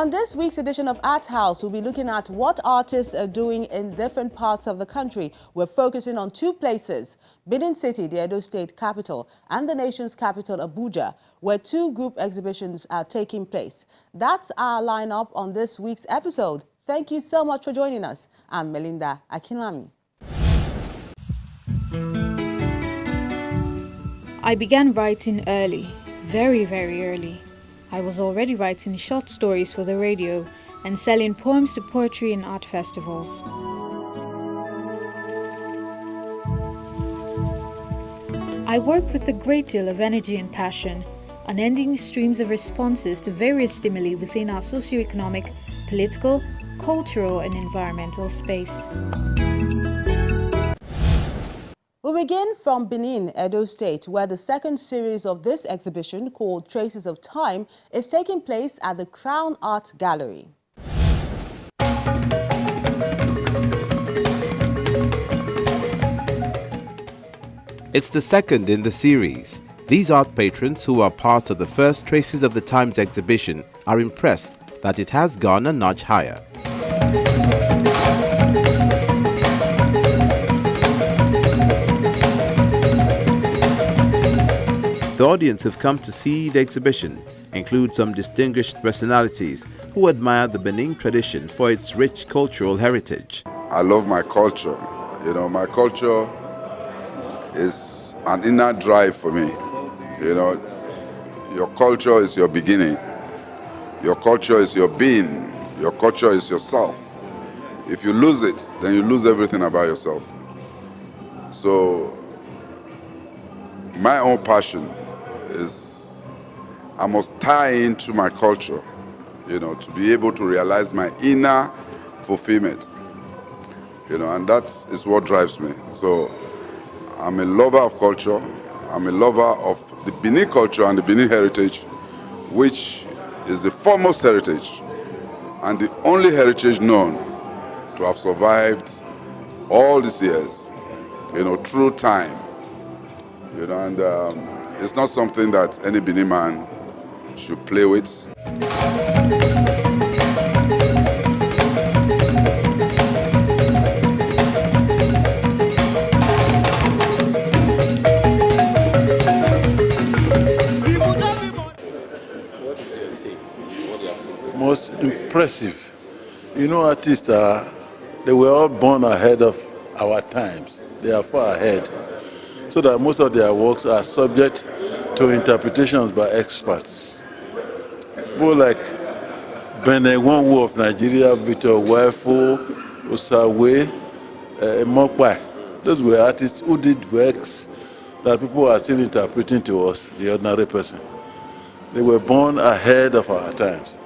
On this week's edition of Art House, we'll be looking at what artists are doing in different parts of the country. We're focusing on two places, Benin City, the Edo State capital, and the nation's capital, Abuja, where two group exhibitions are taking place. That's our lineup on this week's episode. Thank you so much for joining us. I'm Melinda Akinlami. I began writing early, very early. I was already writing short stories for the radio and selling poems to poetry and art festivals. I work with a great deal of energy and passion, unending streams of responses to various stimuli within our socio-economic, political, cultural and environmental space. We'll begin from Benin, Edo State, where the second series of this exhibition, called Traces of Time, is taking place at the Crown Art Gallery. It's the second in the series. These art patrons, who are part of the first Traces of the Times exhibition, are impressed that it has gone a notch higher. The audience who've come to see the exhibition include some distinguished personalities who admire the Benin tradition for its rich cultural heritage. I love my culture. You know, my culture is an inner drive for me. You know, your culture is your beginning. Your culture is your being. Your culture is yourself. If you lose it, then you lose everything about yourself. So, my own passion is I must tie into my culture, you know, to be able to realize my inner fulfillment, you know, and that is what drives me. So I'm a lover of culture. I'm a lover of the Benin culture and the Benin heritage, which is the foremost heritage and the only heritage known to have survived all these years, you know, through time, you know, and it's not something that any Benin man should play with. Most impressive. You know, artists they were all born ahead of our times. They are far ahead. So that most of their works are subject to interpretations by experts. People like Benin of Nigeria, Victor Waifo, Osawe, Mokpai. Those were artists who did works that people are still interpreting to us, the ordinary person. They were born ahead of our times.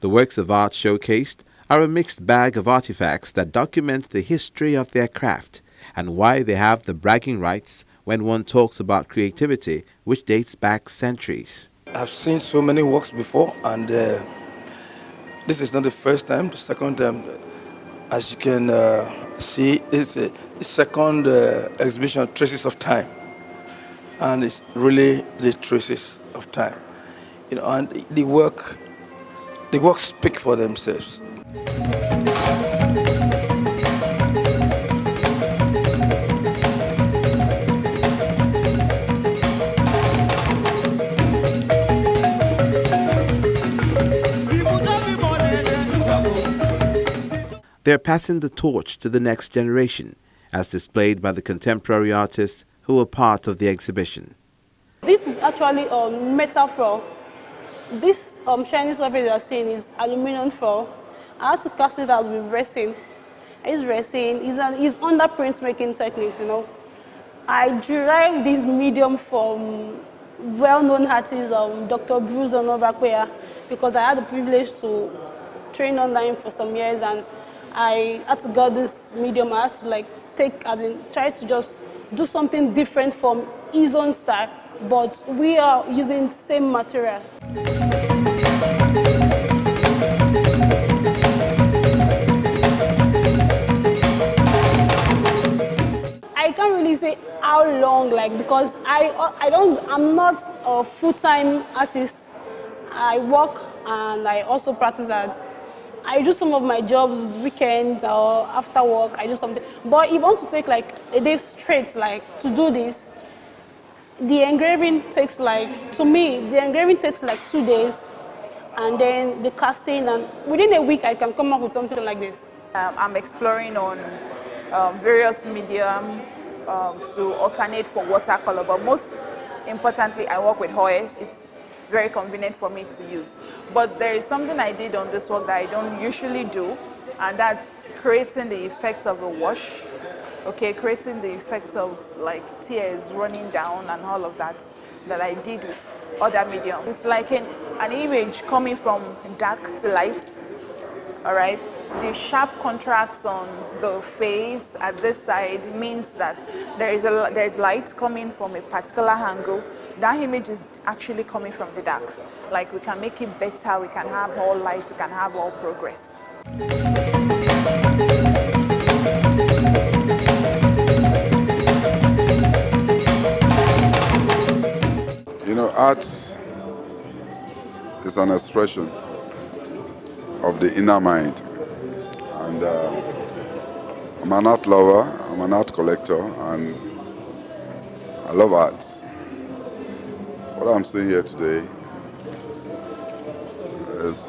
The works of art showcased are a mixed bag of artifacts that document the history of their craft and why they have the bragging rights when one talks about creativity which dates back centuries. I've seen so many works before, and this is not the first time. The second time, as you can see, it's the second exhibition, Traces of Time, and it's really the traces of time. You know, and the works speak for themselves. They're passing the torch to the next generation, as displayed by the contemporary artists who were part of the exhibition. This is actually a metaphor. This shiny surface you are seeing is aluminum foil. I had to cast it out with resin. I use resin. It's under printmaking techniques, you know. I derived this medium from well-known artist Dr. Bruce Onovakwea because I had the privilege to train online for some years, and I had to get this medium. I had to like try to just do something different from his own style, but we are using the same materials. I can't really say how long, like, because I'm not a full-time artist. I work and I also practice art. I do some of my jobs weekends or after work. I do something. But if you want to take like a day straight, like to do this, the engraving takes like 2 days, and then the casting, and within a week I can come up with something like this. I'm exploring on various medium to alternate for watercolor, but most importantly, I work with oils. It's very convenient for me to use. But there is something I did on this work that I don't usually do, and that's creating the effect of a wash. Okay, creating the effect of like tears running down and all of that I did with other mediums. It's like an image coming from dark to light. All right. The sharp contrast on the face at this side means that there's light coming from a particular angle. That image is actually coming from the dark. Like we can make it better, we can have all light, we can have all progress. You know, art is an expression of the inner mind. And I'm an art lover, I'm an art collector, and I love art. What I'm seeing here today is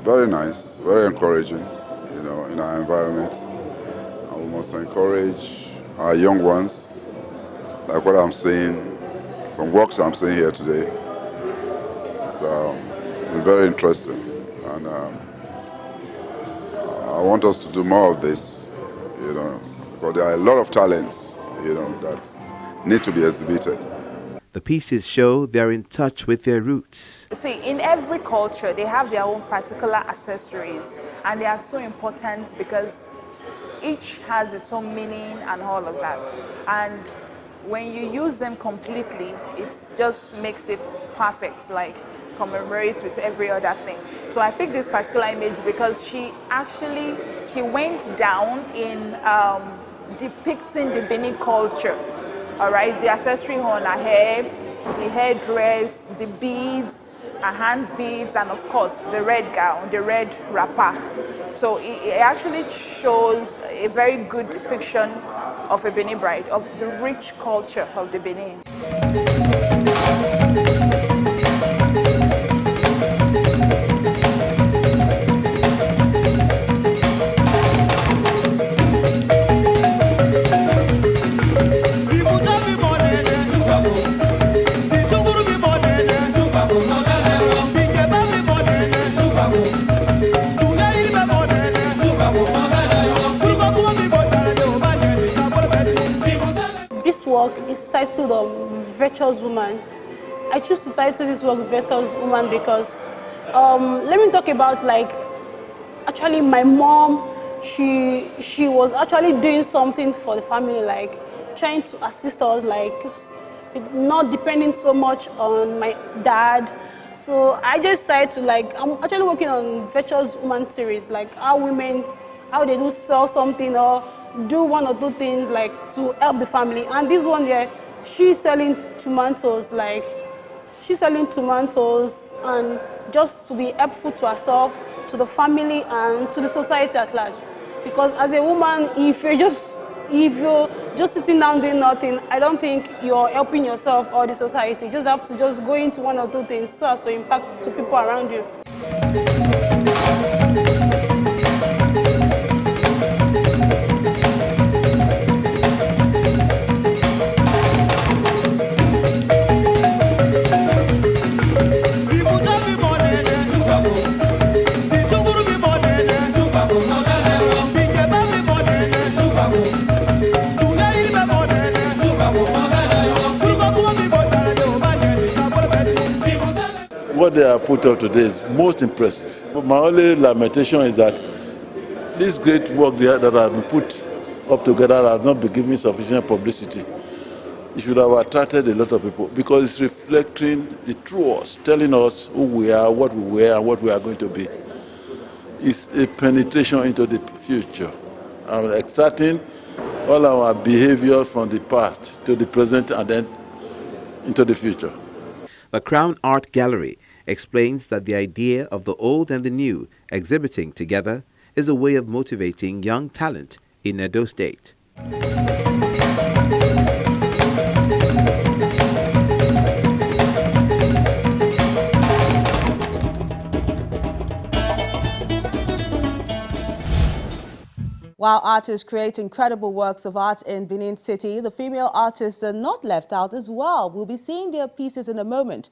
very nice, very encouraging, you know, in our environment. And we must encourage our young ones, like what I'm seeing, some works I'm seeing here today. It's very interesting. And I want us to do more of this, you know, because there are a lot of talents, you know, that need to be exhibited. The pieces show they're in touch with their roots. See, in every culture, they have their own particular accessories, and they are so important because each has its own meaning and all of that. And when you use them completely, it just makes it perfect, like commemorate with every other thing. So I picked this particular image because she went down in depicting the Benin culture. All right, the accessory on her hair, the headdress, the beads, her hand beads, and of course the red gown, the red wrapper. So it actually shows a very good depiction of a Benin bride, of the rich culture of the Benin. This work is titled Virtuous Woman. I choose to title this work Virtuous Woman because let me talk about like actually my mom. She was actually doing something for the family, like trying to assist us, like not depending so much on my dad. So I just decided to I'm actually working on Virtuous Woman series, like how they do sell something or do one or two things like to help the family. And this one there, she's selling tomatoes, and just to be helpful to herself, to the family, and to the society at large. Because as a woman, if you're just sitting down doing nothing, I don't think you're helping yourself or the society. You just have to just go into one or two things so as to impact to people around you. People what they are put up today is most impressive. But my only lamentation is that this great work that has been put up together has not been given sufficient publicity. It should have attracted a lot of people because it's reflecting the true us, telling us who we are, what we were, and what we are going to be. It's a penetration into the future. I'm extracting all our behavior from the past to the present and then into the future. The Crown Art Gallery explains that the idea of the old and the new exhibiting together is a way of motivating young talent in Edo State. While artists create incredible works of art in Benin City, the female artists are not left out as well. We'll be seeing their pieces in a moment.